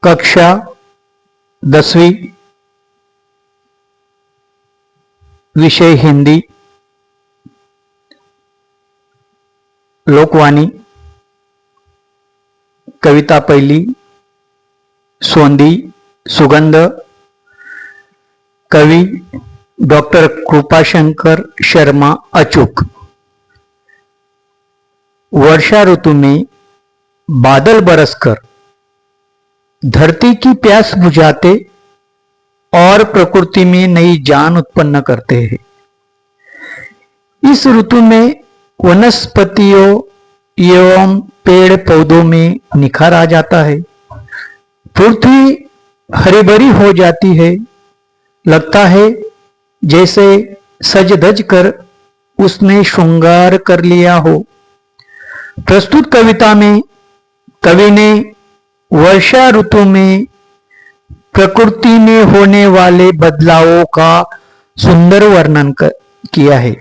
कक्षा 10वीं, विषय हिंदी, लोकवाणी, कविता पहिली, सोंदी सुगंध, कवि डॉक्टर कृपाशंकर शर्मा अचूक। वर्षा ऋतु में बादल बरसकर धरती की प्यास बुझाते और प्रकृति में नई जान उत्पन्न करते हैं। इस ऋतु में वनस्पतियों एवं पेड़ पौधों में निखार आ जाता है। पृथ्वी हरी भरी हो जाती है। लगता है जैसे सज धज कर उसने श्रृंगार कर लिया हो। प्रस्तुत कविता में कवि ने वर्षा ऋतु में प्रकृति में होने वाले बदलावों का सुंदर वर्णन किया है।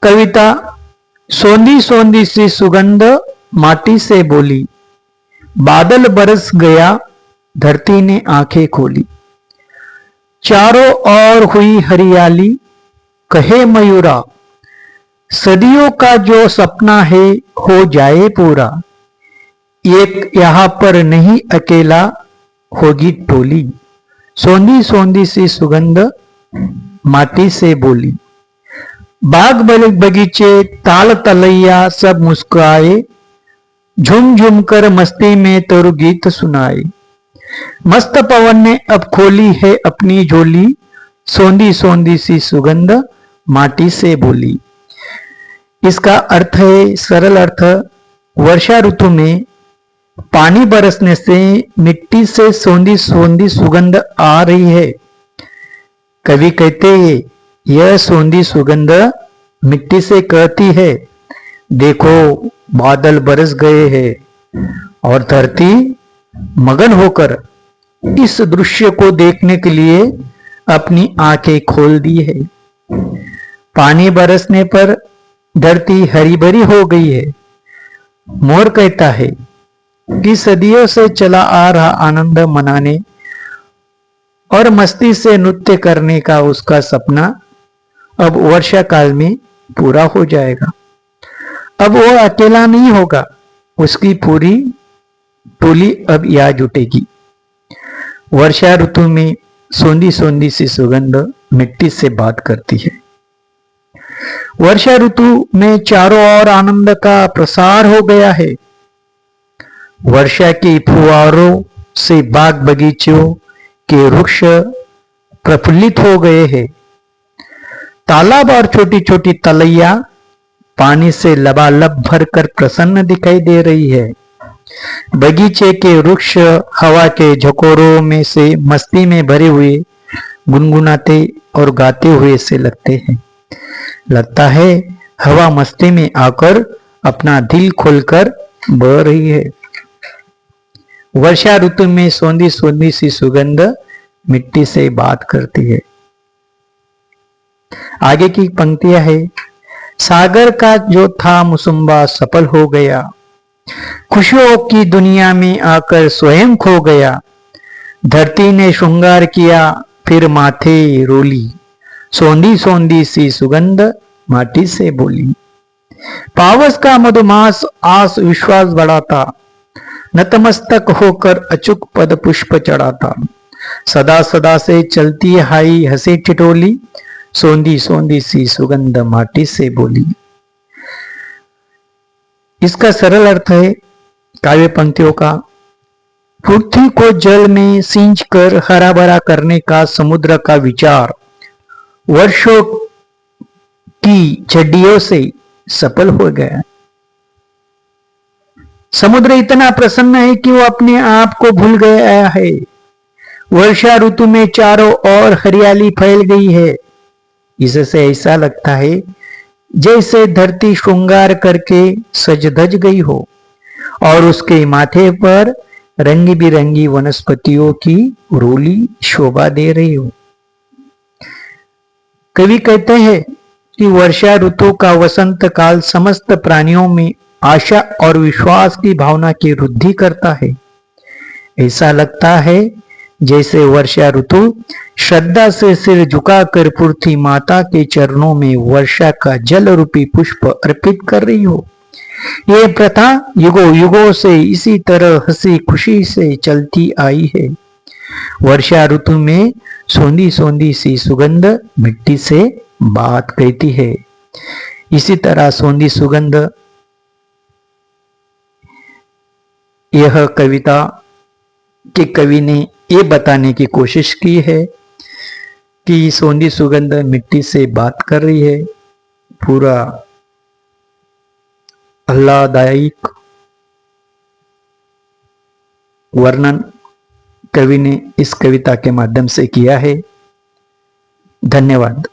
कविता सोंधी सोंधी सी सुगंध माटी से बोली, बादल बरस गया धरती ने आंखें खोली। चारों ओर हुई हरियाली, कहे मयूरा, सदियों का जो सपना है हो जाए पूरा। एक यहां पर नहीं अकेला होगी टोली। सोंधी सोंधी सी सुगंध माटी से बोली। बाग बगीचे ताल तलैया सब मुस्कुराए, झूम झूम कर मस्ती में तरु गीत सुनाए। मस्त पवन ने अब खोली है अपनी झोली, सोंधी सोंधी सी सुगंध माटी से बोली। इसका अर्थ है, सरल अर्थ, वर्षा ऋतु में पानी बरसने से मिट्टी से सोंधी सोंधी सुगंध आ रही है। कवि कहते हैं यह सोंधी सुगंध मिट्टी से कहती है, देखो बादल बरस गए हैं। और धरती मगन होकर इस दृश्य को देखने के लिए अपनी आंखें खोल दी है। पानी बरसने पर धरती हरी भरी हो गई है। मोर कहता है कि सदियों से चला आ रहा आनंद मनाने और मस्ती से नृत्य करने का उसका सपना अब वर्षा काल में पूरा हो जाएगा। अब वो अकेला नहीं होगा, उसकी पूरी टोली अब यहाँ जुटेगी। वर्षा ऋतु में सोंधी सोंधी सी सुगंध मिट्टी से बात करती है। वर्षा ऋतु में चारों ओर आनंद का प्रसार हो गया है। वर्षा के फुहारों से बाग बगीचों के वृक्ष प्रफुल्लित हो गए हैं। तालाब और छोटी छोटी तलैया पानी से लबालब भरकर प्रसन्न दिखाई दे रही है। बगीचे के वृक्ष हवा के झकोरों में से मस्ती में भरे हुए गुनगुनाते और गाते हुए से लगते हैं। लगता है हवा मस्ती में आकर अपना दिल खोलकर बह रही है। वर्षा ऋतु में सोंधी सोंधी सी सुगंध मिट्टी से बात करती है। आगे की पंक्तियां है, सागर का जो था मुसुम्बा सफल हो गया, खुशियों की दुनिया में आकर स्वयं खो गया। धरती ने श्रृंगार किया फिर माथे रोली, सोंधी सोंधी सी सुगंध माटी से बोली। पावस का मधुमास आस विश्वास बढ़ाता, नतमस्तक होकर अचूक पद पुष्प चढ़ाता। सदा सदा से चलती हाई हंसी ठिठोली, सोंधी सोंधी सी सुगंध माटी से बोली। इसका सरल अर्थ है काव्य पंक्तियों का, पृथ्वी को जल में सींच कर हरा भरा करने का समुद्र का विचार वर्षों की झड्डियों से सफल हो गया। समुद्र इतना प्रसन्न है कि वो अपने आप को भूल गया है। वर्षा ऋतु में चारों ओर हरियाली फैल गई है। इससे ऐसा लगता है जैसे धरती श्रृंगार करके सज धज गई हो और उसके माथे पर रंगी बिरंगी वनस्पतियों की रोली शोभा दे रही हो। कवि कहते हैं कि वर्षा ऋतु का वसंत काल समस्त प्राणियों में आशा और विश्वास की भावना की वृद्धि करता है। ऐसा लगता है जैसे वर्षा ऋतु श्रद्धा से सिर झुकाकर पृथ्वी माता के चरणों में वर्षा का जल रूपी पुष्प अर्पित कर रही हो। ये प्रथा युगों युगों से इसी तरह हंसी खुशी से चलती आई है। वर्षा ऋतु में सोंधी सोंधी सी सुगंध मिट्टी से बात कहती है। इसी तरह सोंधी सुगंध, यह कविता के कवि ने ये बताने की कोशिश की है कि सोंधी सुगंध मिट्टी से बात कर रही है। पूरा आह्लाददायक वर्णन कवि ने इस कविता के माध्यम से किया है। धन्यवाद।